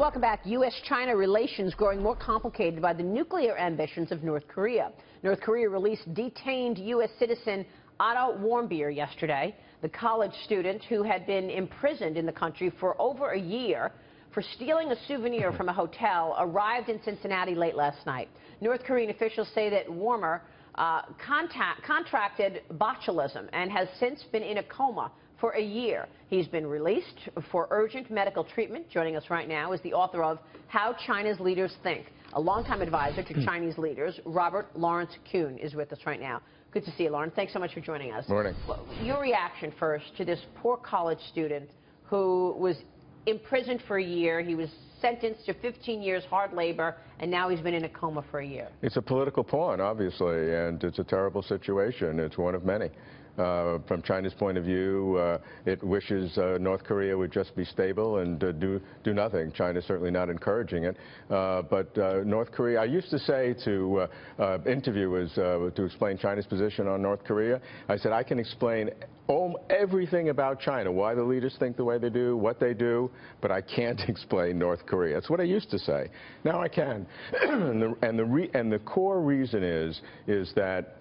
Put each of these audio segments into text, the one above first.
Welcome back. U.S.-China relations growing more complicated by the nuclear ambitions of North Korea. North Korea released detained U.S. citizen Otto Warmbier yesterday, the college student who had been imprisoned in the country for over a year for stealing a souvenir from a hotel, arrived in Cincinnati late last night. North Korean officials say that Warmer contracted botulism and has since been in a coma for a year. He's been released for urgent medical treatment. Joining us right now is the author of How China's Leaders Think. A longtime advisor to Chinese leaders, Robert Lawrence Kuhn, is with us right now. Good to see you, Lawrence. Thanks so much for joining us. Morning. Well, your reaction first to this poor college student who was imprisoned for a year. He was sentenced to 15 years hard labor, and now he's been in a coma for a year. It's a political pawn, obviously, and it's a terrible situation. It's one of many. From China's point of view, it wishes North Korea would just be stable and do nothing. China's certainly not encouraging it. But North Korea, I used to say to interviewers to explain China's position on North Korea, I said, I can explain everything about China, why the leaders think the way they do, what they do, but I can't explain North Korea. That's what I used to say. Now I can. and the core reason is that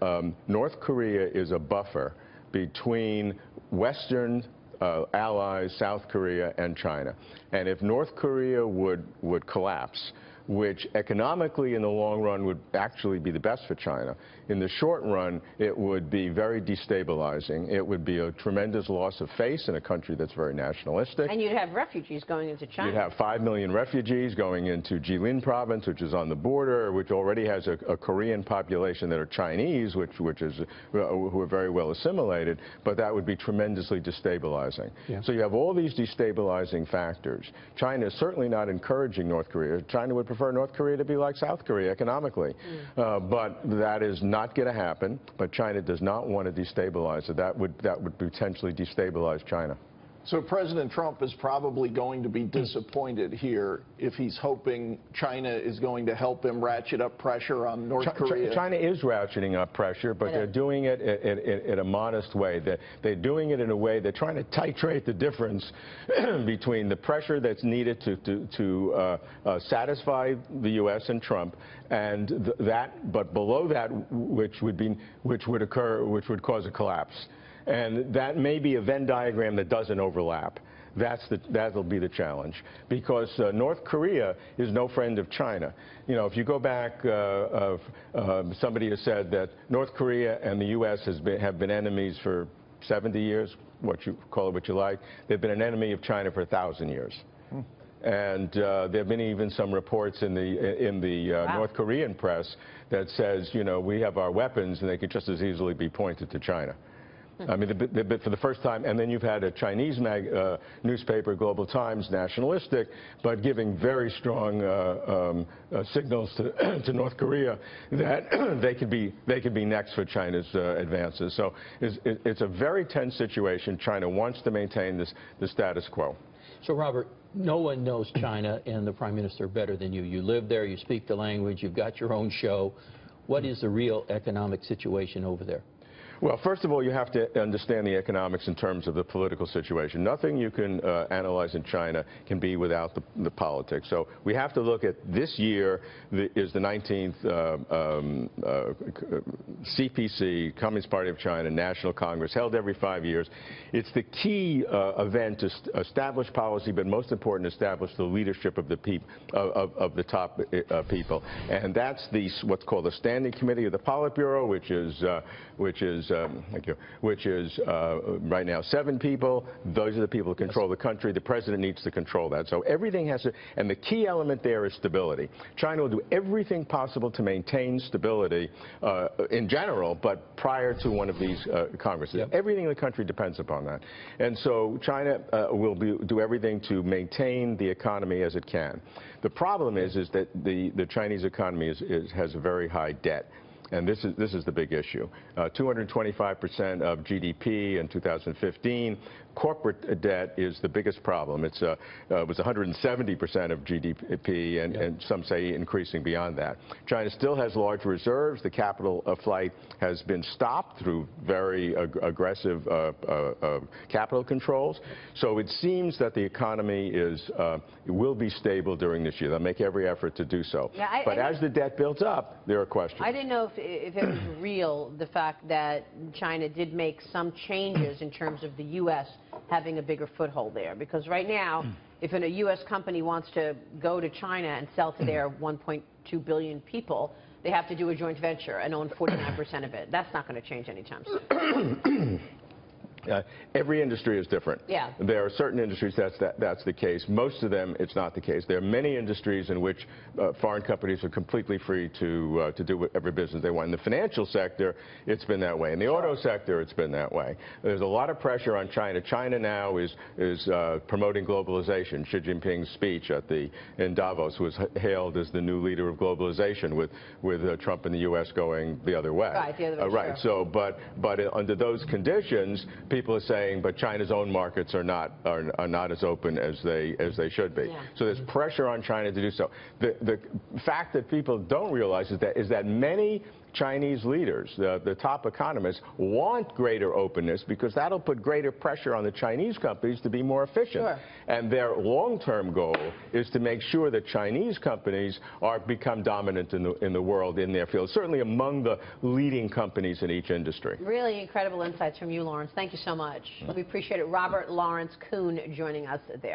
North Korea is a buffer between Western allies, South Korea and China. And if North Korea would collapse, which economically in the long run would actually be the best for China, in the short run it would be very destabilizing. It would be a tremendous loss of face in a country that's very nationalistic. And you'd have refugees going into China. You'd have 5 million refugees going into Jilin province, which is on the border, which already has a Korean population that are Chinese, who are very well assimilated, but that would be tremendously destabilizing. Yeah. So you have all these destabilizing factors. China is certainly not encouraging North Korea. China would prefer North Korea to be like South Korea economically. But that is not going to happen. But China does not want to destabilize it. That would potentially destabilize China. So President Trump is probably going to be disappointed here if he's hoping China is going to help him ratchet up pressure on North Korea. China is ratcheting up pressure, but they're doing it in a modest way. They're doing it in a way they're trying to titrate the difference between the pressure that's needed to satisfy the U.S. and Trump, and but below that, which would cause a collapse. And that may be a Venn diagram that doesn't overlap. That'll be the challenge, because North Korea is no friend of China. You know, if you go back, somebody has said that North Korea and the U.S. have been enemies for 70 years, you call it what you like. They've been an enemy of China for 1,000 years. And there have been even some reports in the North Korean press that says, you know, we have our weapons and they could just as easily be pointed to China. I mean, for the first time, and then you've had a Chinese newspaper, Global Times, nationalistic, but giving very strong signals to North Korea that they could be next for China's advances. So it's a very tense situation. China wants to maintain the status quo. So, Robert, no one knows China and the Prime Minister better than you. You live there, you speak the language, you've got your own show. What is the real economic situation over there? Well, first of all, you have to understand the economics in terms of the political situation. Nothing you can analyze in China can be without the politics. So we have to look at this year is the 19th CPC, Communist Party of China, National Congress, held every 5 years. It's the key event to establish policy, but most important, establish the leadership of the top people. And that's what's called the Standing Committee of the Politburo, which is right now 7 people. Those are the people who control the country. The president needs to control that. So everything has to, and the key element there is stability. China will do everything possible to maintain stability in general, but prior to one of these congresses. Yep. Everything in the country depends upon that. And so China will do everything to maintain the economy as it can. The problem is that the Chinese economy has a very high debt. And this is the big issue. 225% of GDP in 2015. corporate debt is the biggest problem. It was 170% of GDP, and some say increasing beyond that. China still has large reserves. The capital flight has been stopped through very aggressive capital controls. So it seems that the economy will be stable during this year. They'll make every effort to do so. Yeah, but as the debt builds up, there are questions. I didn't know if it was real, the fact that China did make some changes in terms of the U.S. having a bigger foothold there. Because right now, if a U.S. company wants to go to China and sell to their 1.2 billion people, they have to do a joint venture and own 49% of it. That's not going to change anytime soon. Every industry is different. Yeah. There are certain industries that's the case. Most of them, it's not the case. There are many industries in which foreign companies are completely free to do whatever business they want. In the financial sector, it's been that way. In the auto sector, it's been that way. There's a lot of pressure on China. China now is promoting globalization. Xi Jinping's speech in Davos was hailed as the new leader of globalization, with Trump and the U.S. going the other way. Right, the other way. Right. Sure. So, but under those conditions, people are saying, but China's own markets are not as open as they should be. Yeah. So there's pressure on China to do so. The fact that people don't realize is that many Chinese leaders, the top economists, want greater openness because that'll put greater pressure on the Chinese companies to be more efficient. Sure. And their long-term goal is to make sure that Chinese companies become dominant in the world in their field, certainly among the leading companies in each industry. Really incredible insights from you, Lawrence. Thank you so much. We appreciate it. Robert Lawrence Kuhn joining us there.